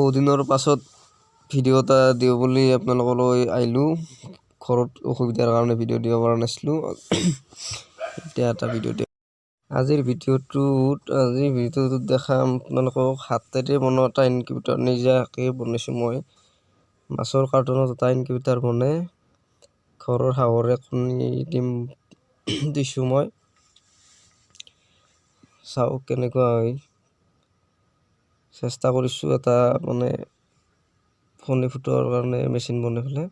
বহুদিনৰ পাছত ভিডিঅ' এটা দিওঁ বুলি আপোনালোকলৈ আহিলোঁ। ঘৰত অসুবিধাৰ কাৰণে ভিডিঅ' দিব পৰা নাছিলোঁ। এতিয়া এটা ভিডিঅ' দিওঁ। আজিৰ ভিডিঅ'টোত দেখাম আপোনালোকক হাতেৰে বনোৱা এটা ইনকিউবেটৰ নিজাকৈ বনাইছোঁ মই। মাছৰ কাৰ্টুনত এটা ইনকিউবেটৰ বনাই ঘৰৰ হাঁহৰে কণী দিছোঁ মই। চাওক কেনেকুৱা হয়। চেষ্টা কৰিছোঁ এটা মানে কণী ফুটোৱাৰ কাৰণে মেচিন বনাই পেলাই।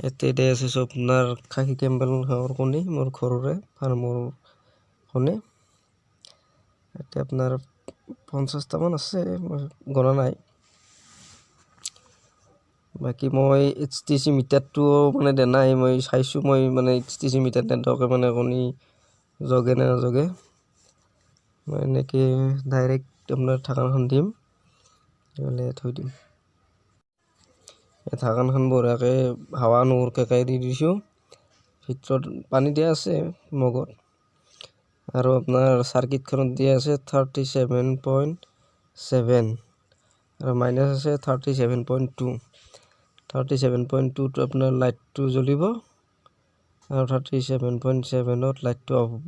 এতিয়া আছে চব আপোনাৰ খাকী কেম্বেল হাঁহৰ কণী, মোৰ ঘৰৰে ফাৰ্মৰ কণী। এতিয়া আপোনাৰ 50টামান আছে, মই গণা নাই। বাকী মই HTC মিটাৰটো মানে দিয়া নাই, মই চাইছোঁ মই মানে HTC মিটাৰ নেদৱাকৈ মানে কণী জগে নে নজগে। মই এনেকৈ ডাইৰেক্ট আপোনাৰ ঢাকনখন দিম, থৈ দিম। ঢাকনখন বঢ়িয়াকৈ হাৱা নোহোৱাকৈ দি দিছোঁ। ভিতৰত পানী দিয়া আছে মগত, আৰু আপোনাৰ চাৰ্কিটখনত দিয়া আছে 37.7 আৰু মাইনাছ আছে 37.2। 37.2টো আপোনাৰ লাইটটো জ্বলিব আৰু 37.7ত লাইটটো অফ হ'ব।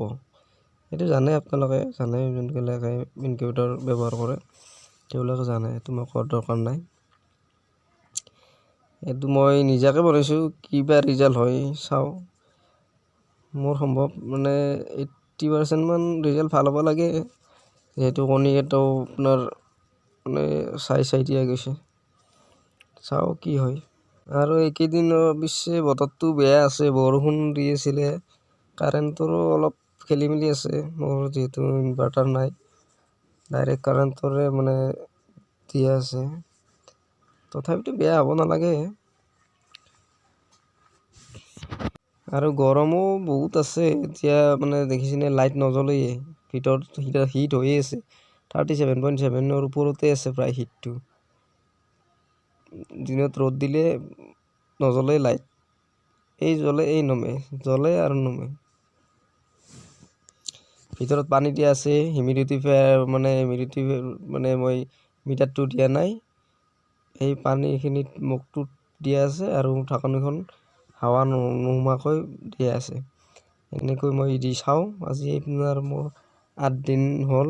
এইটো জানে আপোনালোকে, জানে যোনবিলাকে ইনকিউবেটৰ ব্যৱহাৰ কৰে তেওঁলোকে জানে, এইটো মই কোৱাৰ দৰকাৰ নাই। এইটো মই নিজাকৈ বনাইছোঁ, কিবা ৰিজাল্ট হয় চাওঁ। মোৰ সম্ভৱ মানে 80% ৰিজাল্ট ভাল হ'ব লাগে, যিহেতু কণীকেইটাও আপোনাৰ মানে চাই দিয়া গৈছে। চাওঁ কি হয়। আৰু এইকেইদিন অৱশ্যে বতৰটো বেয়া আছে, বৰষুণ দি আছিলে, কাৰেণ্টৰো অলপ খেলি মেলি আছে। মোৰ যিহেতু ইনভাৰ্টাৰ নাই, ডাইৰেক্ট কাৰেণ্টৰে মানে দিয়া আছে। তথাপিতো বেয়া হ'ব নালাগে। আৰু গৰমো বহুত আছে, এতিয়া মানে দেখিছেনে লাইট নজ্বলেই, ভিতৰত হিট হৈয়ে আছে। 37.7ৰ ওপৰতে আছে প্ৰায় হিটটো। দিনত ৰ'দ দিলে নজ্বলে লাইট, এই জ্বলে এই নমে, জ্বলে আৰু নমে। ভিতৰত পানী দিয়া আছে, হিউমিডিটি মানে মই মিটাৰটো দিয়া নাই, এই পানীখিনিত মুখটোত দিয়া আছে আৰু ঢাকনিখন হাৱা নোসোমাকৈ দিয়া আছে। এনেকৈ মই দি চাওঁ। আজি আপোনাৰ মোৰ 8 দিন হ'ল,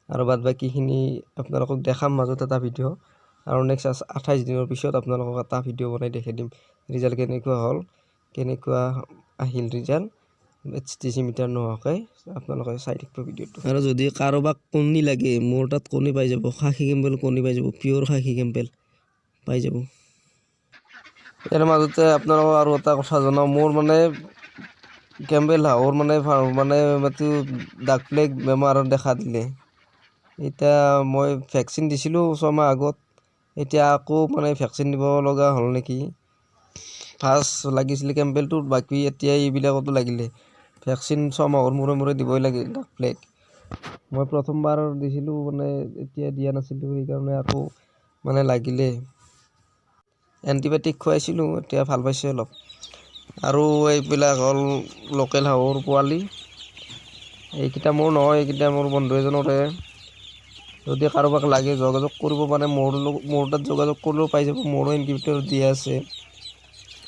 আৰু বাদ বাকীখিনি আপোনালোকক দেখাম মাজত এটা ভিডিঅ', আৰু নেক্সট 28 দিনৰ পিছত আপোনালোকক এটা ভিডিঅ' বনাই দেখাই দিম ৰিজাল্ট কেনেকুৱা হ'ল, কেনেকুৱা আহিল ৰিজাল্ট HTC মিটাৰ নোহোৱাকৈ। আপোনালোকে চাই থাকিব ভিডিঅ'টো। আৰু যদি কাৰোবাক কণী লাগে, মোৰ তাত কণী পাই যাব, খাকী কেম্বেল কণী পাই যাব, পিয়'ৰ খাকী কেম্বেল পাই যাব। ইয়াৰ মাজতে আপোনালোকক আৰু এটা কথা জনাওঁ, মোৰ মানে কেম্বেল হাঁহৰ মানে ডাক প্লেগ বেমাৰ দেখা দিলে। এতিয়া মই ভেকচিন দিছিলোঁ 6 মাহ আগত, এতিয়া আকৌ মানে ভেকচিন দিব লগা হ'ল নেকি। ফাৰ্ষ্ট লাগিছিলে কেম্বেলটোত, বাকী এতিয়া এইবিলাকতো লাগিলে। ভেকচিন 6 মাহৰ মূৰে দিবই লাগে ডাক প্লেগ। মই প্ৰথমবাৰ দিছিলোঁ মানে এতিয়া দিয়া নাছিলোঁ, সেইকাৰণে আকৌ মানে লাগিলে। এণ্টিবায়'টিক খুৱাইছিলোঁ, এতিয়া ভাল পাইছে অলপ। আৰু এইবিলাক হ'ল লোকেল হাঁহৰ পোৱালি, এইকেইটা মোৰ নহয়, এইকেইটা মোৰ বন্ধু এজনৰে। যদি কাৰোবাক লাগে যোগাযোগ কৰিব পাৰে, মোৰ তাত যোগাযোগ কৰিলেও পাই যাব। মোৰো ইনকিউবেটৰ দিয়া আছে,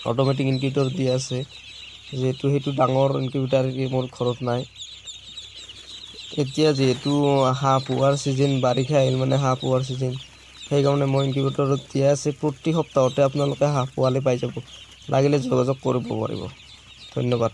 অট'মেটিক ইনকিউবেটৰ দিয়া আছে, যিহেতু সেইটো ডাঙৰ ইনকিউবেটাৰ মোৰ ঘৰত নাই। এতিয়া যিহেতু হাঁহ পোহাৰ ছিজন, বাৰিষা আহিল মানে হাঁহ পোহাৰ ছিজন, সেইকাৰণে মই ইনকিউবেটৰত দিয়া আছে। প্ৰতি সপ্তাহতে আপোনালোকে হাঁহ পোৱালি পাই যাব, লাগিলে যোগাযোগ কৰিব পাৰিব। ধন্যবাদ।